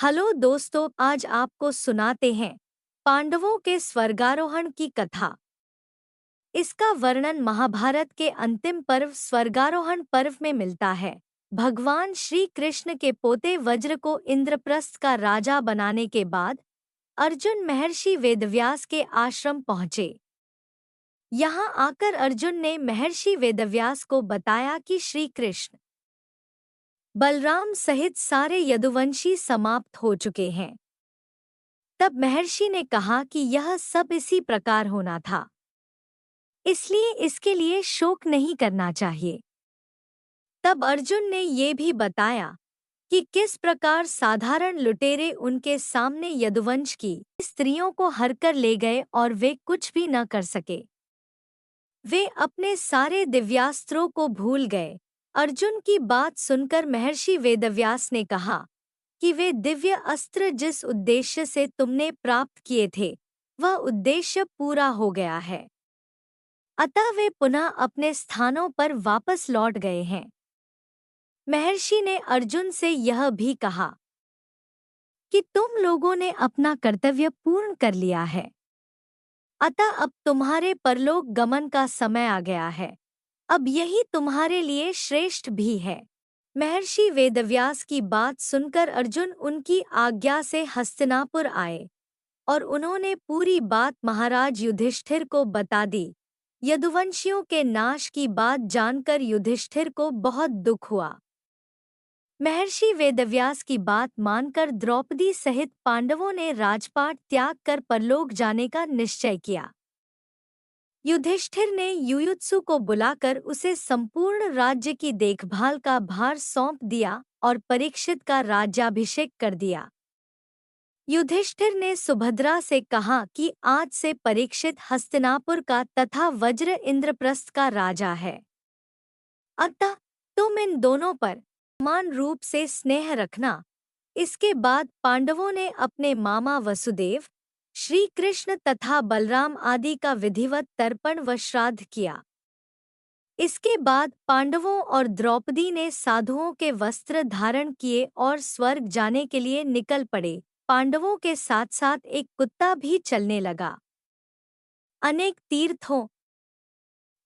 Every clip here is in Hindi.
हेलो दोस्तों, आज आपको सुनाते हैं पांडवों के स्वर्गारोहण की कथा। इसका वर्णन महाभारत के अंतिम पर्व स्वर्गारोहण पर्व में मिलता है। भगवान श्री कृष्ण के पोते वज्र को इंद्रप्रस्थ का राजा बनाने के बाद अर्जुन महर्षि वेदव्यास के आश्रम पहुँचे। यहाँ आकर अर्जुन ने महर्षि वेदव्यास को बताया कि श्री कृष्ण बलराम सहित सारे यदुवंशी समाप्त हो चुके हैं। तब महर्षि ने कहा कि यह सब इसी प्रकार होना था, इसलिए इसके लिए शोक नहीं करना चाहिए। तब अर्जुन ने ये भी बताया कि किस प्रकार साधारण लुटेरे उनके सामने यदुवंश की स्त्रियों को हरकर ले गए और वे कुछ भी न कर सके। वे अपने सारे दिव्यास्त्रों को भूल गए। अर्जुन की बात सुनकर महर्षि वेदव्यास ने कहा कि वे दिव्य अस्त्र जिस उद्देश्य से तुमने प्राप्त किए थे, वह उद्देश्य पूरा हो गया है। अतः वे पुनः अपने स्थानों पर वापस लौट गए हैं। महर्षि ने अर्जुन से यह भी कहा कि तुम लोगों ने अपना कर्तव्य पूर्ण कर लिया है, अतः अब तुम्हारे परलोक गमन का समय आ गया है। अब यही तुम्हारे लिए श्रेष्ठ भी है। महर्षि वेदव्यास की बात सुनकर अर्जुन उनकी आज्ञा से हस्तिनापुर आए और उन्होंने पूरी बात महाराज युधिष्ठिर को बता दी। यदुवंशियों के नाश की बात जानकर युधिष्ठिर को बहुत दुख हुआ। महर्षि वेदव्यास की बात मानकर द्रौपदी सहित पांडवों ने राजपाट त्याग कर परलोक जाने का निश्चय किया। युधिष्ठिर ने युयुत्सु को बुलाकर उसे संपूर्ण राज्य की देखभाल का भार सौंप दिया और परीक्षित का राज्याभिषेक कर दिया। युधिष्ठिर ने सुभद्रा से कहा कि आज से परीक्षित हस्तिनापुर का तथा वज्र इंद्रप्रस्थ का राजा है, अतः तुम इन दोनों पर समान रूप से स्नेह रखना। इसके बाद पांडवों ने अपने मामा वसुदेव, श्री कृष्ण तथा बलराम आदि का विधिवत तर्पण व श्राद्ध किया। इसके बाद पांडवों और द्रौपदी ने साधुओं के वस्त्र धारण किए और स्वर्ग जाने के लिए निकल पड़े। पांडवों के साथ साथ एक कुत्ता भी चलने लगा। अनेक तीर्थों,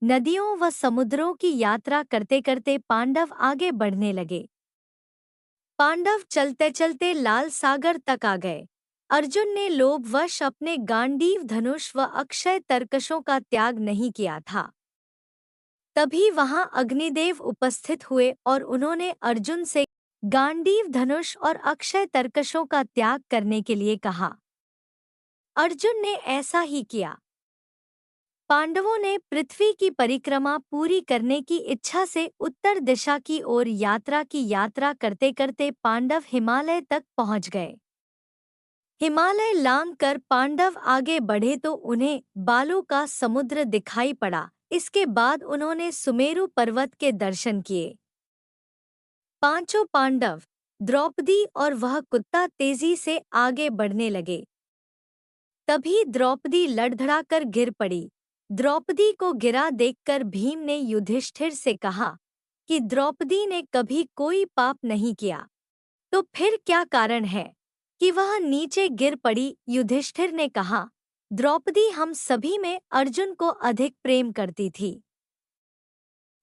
नदियों व समुद्रों की यात्रा करते करते पांडव आगे बढ़ने लगे। पांडव चलते चलते लाल सागर तक आ गए। अर्जुन ने लोभवश अपने गांडीव धनुष व अक्षय तरकशों का त्याग नहीं किया था। तभी वहां अग्निदेव उपस्थित हुए और उन्होंने अर्जुन से गांडीव धनुष और अक्षय तरकशों का त्याग करने के लिए कहा। अर्जुन ने ऐसा ही किया। पांडवों ने पृथ्वी की परिक्रमा पूरी करने की इच्छा से उत्तर दिशा की ओर यात्रा करते करते पांडव हिमालय तक पहुंच गए। हिमालय लांघ कर पांडव आगे बढ़े तो उन्हें बालू का समुद्र दिखाई पड़ा। इसके बाद उन्होंने सुमेरु पर्वत के दर्शन किए। पांचों पांडव, द्रौपदी और वह कुत्ता तेजी से आगे बढ़ने लगे। तभी द्रौपदी लड़धड़ाकर गिर पड़ी। द्रौपदी को गिरा देखकर भीम ने युधिष्ठिर से कहा कि द्रौपदी ने कभी कोई पाप नहीं किया, तो फिर क्या कारण है कि वह नीचे गिर पड़ी। युधिष्ठिर ने कहा, द्रौपदी हम सभी में अर्जुन को अधिक प्रेम करती थी,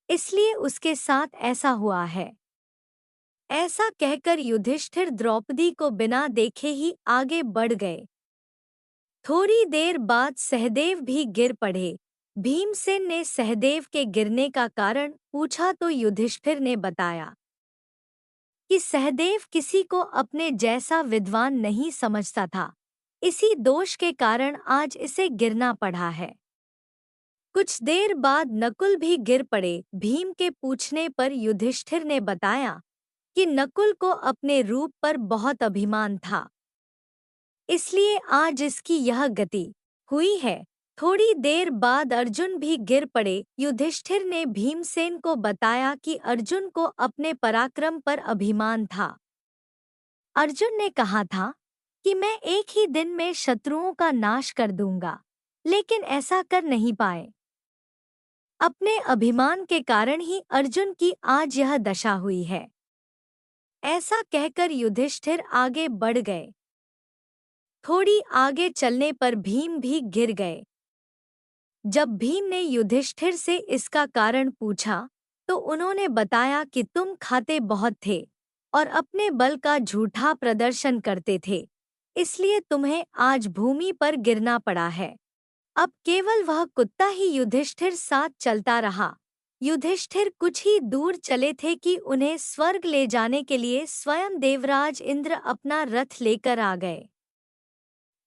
इसलिए उसके साथ ऐसा हुआ है। ऐसा कहकर युधिष्ठिर द्रौपदी को बिना देखे ही आगे बढ़ गए। थोड़ी देर बाद सहदेव भी गिर पड़े। भीमसेन ने सहदेव के गिरने का कारण पूछा तो युधिष्ठिर ने बताया कि सहदेव किसी को अपने जैसा विद्वान नहीं समझता था, इसी दोष के कारण आज इसे गिरना पड़ा है। कुछ देर बाद नकुल भी गिर पड़े। भीम के पूछने पर युधिष्ठिर ने बताया कि नकुल को अपने रूप पर बहुत अभिमान था, इसलिए आज इसकी यह गति हुई है। थोड़ी देर बाद अर्जुन भी गिर पड़े। युधिष्ठिर ने भीमसेन को बताया कि अर्जुन को अपने पराक्रम पर अभिमान था। अर्जुन ने कहा था कि मैं एक ही दिन में शत्रुओं का नाश कर दूंगा, लेकिन ऐसा कर नहीं पाए। अपने अभिमान के कारण ही अर्जुन की आज यह दशा हुई है। ऐसा कहकर युधिष्ठिर आगे बढ़ गए। थोड़ी आगे चलने पर भीम भी गिर गए। जब भीम ने युधिष्ठिर से इसका कारण पूछा, तो उन्होंने बताया कि तुम खाते बहुत थे और अपने बल का झूठा प्रदर्शन करते थे, इसलिए तुम्हें आज भूमि पर गिरना पड़ा है। अब केवल वह कुत्ता ही युधिष्ठिर साथ चलता रहा। युधिष्ठिर कुछ ही दूर चले थे कि उन्हें स्वर्ग ले जाने के लिए स्वयं देवराज इंद्र अपना रथ लेकर आ गए।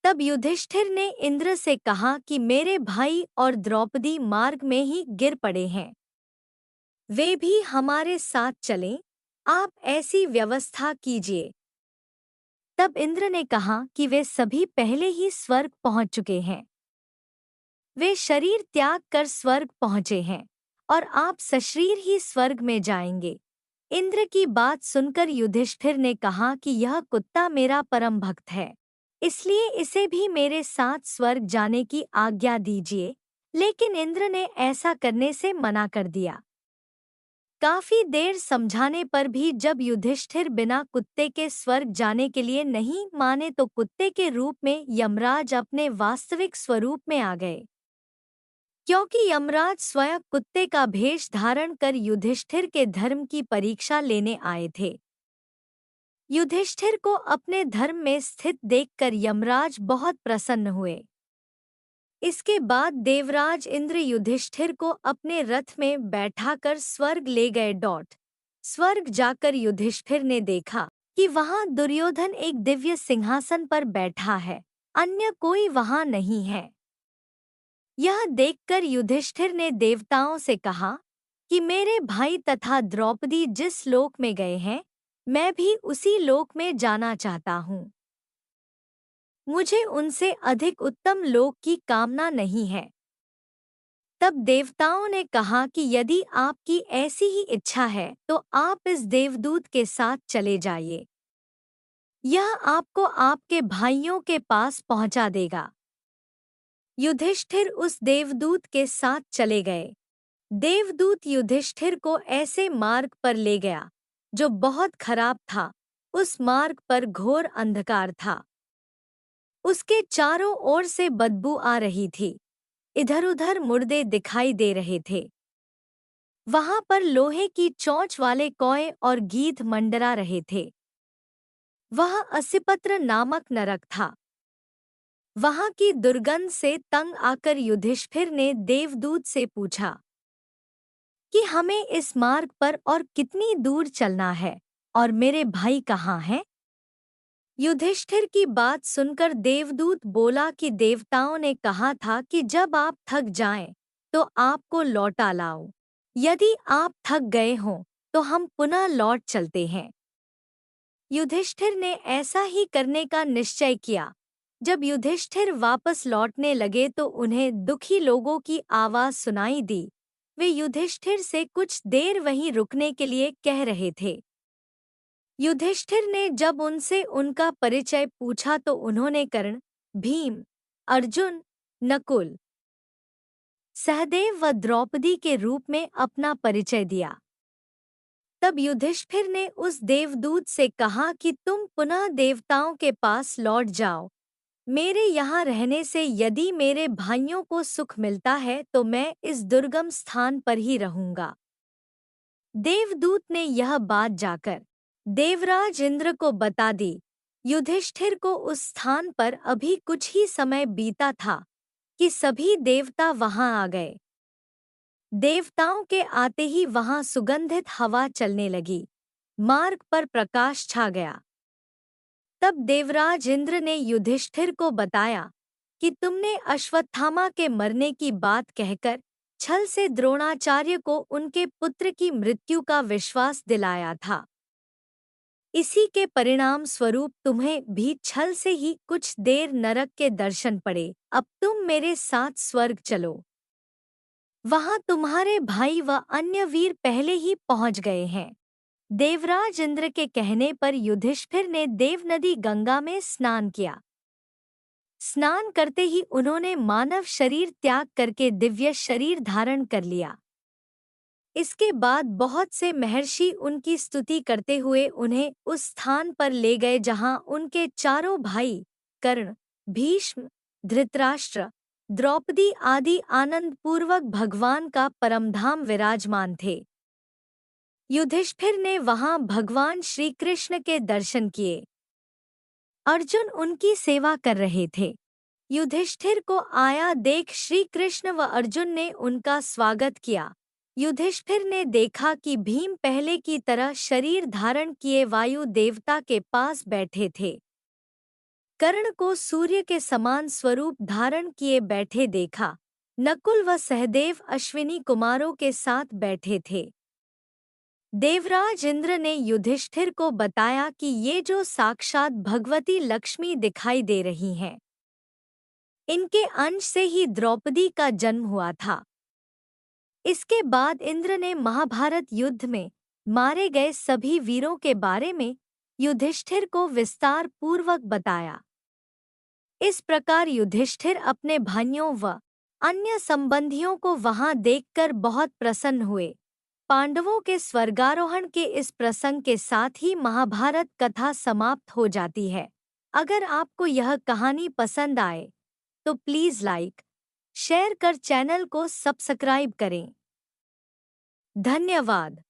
तब युधिष्ठिर ने इंद्र से कहा कि मेरे भाई और द्रौपदी मार्ग में ही गिर पड़े हैं, वे भी हमारे साथ चलें, आप ऐसी व्यवस्था कीजिए। तब इंद्र ने कहा कि वे सभी पहले ही स्वर्ग पहुंच चुके हैं, वे शरीर त्याग कर स्वर्ग पहुंचे हैं और आप सशरीर ही स्वर्ग में जाएंगे। इंद्र की बात सुनकर युधिष्ठिर ने कहा कि यह कुत्ता मेरा परम भक्त है, इसलिए इसे भी मेरे साथ स्वर्ग जाने की आज्ञा दीजिए। लेकिन इंद्र ने ऐसा करने से मना कर दिया। काफी देर समझाने पर भी जब युधिष्ठिर बिना कुत्ते के स्वर्ग जाने के लिए नहीं माने तो कुत्ते के रूप में यमराज अपने वास्तविक स्वरूप में आ गए। क्योंकि यमराज स्वयं कुत्ते का भेष धारण कर युधिष्ठिर के धर्म की परीक्षा लेने आए थे। युधिष्ठिर को अपने धर्म में स्थित देखकर यमराज बहुत प्रसन्न हुए। इसके बाद देवराज इंद्र युधिष्ठिर को अपने रथ में बैठाकर स्वर्ग ले गए। स्वर्ग जाकर युधिष्ठिर ने देखा कि वहां दुर्योधन एक दिव्य सिंहासन पर बैठा है, अन्य कोई वहां नहीं है। यह देखकर युधिष्ठिर ने देवताओं से कहा कि मेरे भाई तथा द्रौपदी जिस लोक में गए हैं, मैं भी उसी लोक में जाना चाहता हूँ। मुझे उनसे अधिक उत्तम लोक की कामना नहीं है। तब देवताओं ने कहा कि यदि आपकी ऐसी ही इच्छा है तो आप इस देवदूत के साथ चले जाइए, यह आपको आपके भाइयों के पास पहुंचा देगा। युधिष्ठिर उस देवदूत के साथ चले गए। देवदूत युधिष्ठिर को ऐसे मार्ग पर ले गया जो बहुत खराब था। उस मार्ग पर घोर अंधकार था। उसके चारों ओर से बदबू आ रही थी। इधर-उधर मुर्दे दिखाई दे रहे थे। वहां पर लोहे की चोंच वाले कौए और गीध मंडरा रहे थे। वह असिपत्र नामक नरक था। वहां की दुर्गंध से तंग आकर युधिष्ठिर ने देवदूत से पूछा कि हमें इस मार्ग पर और कितनी दूर चलना है और मेरे भाई कहाँ हैं? युधिष्ठिर की बात सुनकर देवदूत बोला कि देवताओं ने कहा था कि जब आप थक जाएं तो आपको लौटा लाओ। यदि आप थक गए हों तो हम पुनः लौट चलते हैं। युधिष्ठिर ने ऐसा ही करने का निश्चय किया। जब युधिष्ठिर वापस लौटने लगे तो उन्हें दुखी लोगों की आवाज सुनाई दी। वे युधिष्ठिर से कुछ देर वहीं रुकने के लिए कह रहे थे। युधिष्ठिर ने जब उनसे उनका परिचय पूछा तो उन्होंने कर्ण, भीम, अर्जुन, नकुल, सहदेव व द्रौपदी के रूप में अपना परिचय दिया। तब युधिष्ठिर ने उस देवदूत से कहा कि तुम पुनः देवताओं के पास लौट जाओ। मेरे यहाँ रहने से यदि मेरे भाइयों को सुख मिलता है तो मैं इस दुर्गम स्थान पर ही रहूंगा। देवदूत ने यह बात जाकर देवराज इंद्र को बता दी। युधिष्ठिर को उस स्थान पर अभी कुछ ही समय बीता था कि सभी देवता वहां आ गए। देवताओं के आते ही वहां सुगंधित हवा चलने लगी। मार्ग पर प्रकाश छा गया। तब देवराज इंद्र ने युधिष्ठिर को बताया कि तुमने अश्वत्थामा के मरने की बात कहकर छल से द्रोणाचार्य को उनके पुत्र की मृत्यु का विश्वास दिलाया था। इसी के परिणाम स्वरूप तुम्हें भी छल से ही कुछ देर नरक के दर्शन पड़े। अब तुम मेरे साथ स्वर्ग चलो। वहां तुम्हारे भाई व अन्य वीर पहले ही पहुंच गए हैं। देवराज इंद्र के कहने पर युधिष्ठिर ने देवनदी गंगा में स्नान किया। स्नान करते ही उन्होंने मानव शरीर त्याग करके दिव्य शरीर धारण कर लिया। इसके बाद बहुत से महर्षि उनकी स्तुति करते हुए उन्हें उस स्थान पर ले गए जहां उनके चारों भाई कर्ण, भीष्म, धृतराष्ट्र, द्रौपदी आदि आनंद पूर्वक भगवान का परमधाम विराजमान थे। युधिष्ठिर ने वहां भगवान श्री कृष्ण के दर्शन किए। अर्जुन उनकी सेवा कर रहे थे। युधिष्ठिर को आया देख श्री कृष्ण व अर्जुन ने उनका स्वागत किया। युधिष्ठिर ने देखा कि भीम पहले की तरह शरीर धारण किए वायु देवता के पास बैठे थे। कर्ण को सूर्य के समान स्वरूप धारण किए बैठे देखा। नकुल व सहदेव अश्विनी कुमारों के साथ बैठे थे। देवराज इंद्र ने युधिष्ठिर को बताया कि ये जो साक्षात भगवती लक्ष्मी दिखाई दे रही हैं, इनके अंश से ही द्रौपदी का जन्म हुआ था। इसके बाद इंद्र ने महाभारत युद्ध में मारे गए सभी वीरों के बारे में युधिष्ठिर को विस्तार पूर्वक बताया। इस प्रकार युधिष्ठिर अपने भाइयों व अन्य संबंधियों को वहां देखकर बहुत प्रसन्न हुए। पांडवों के स्वर्गारोहण के इस प्रसंग के साथ ही महाभारत कथा समाप्त हो जाती है। अगर आपको यह कहानी पसंद आए तो प्लीज लाइक, शेयर कर चैनल को सब्सक्राइब करें। धन्यवाद।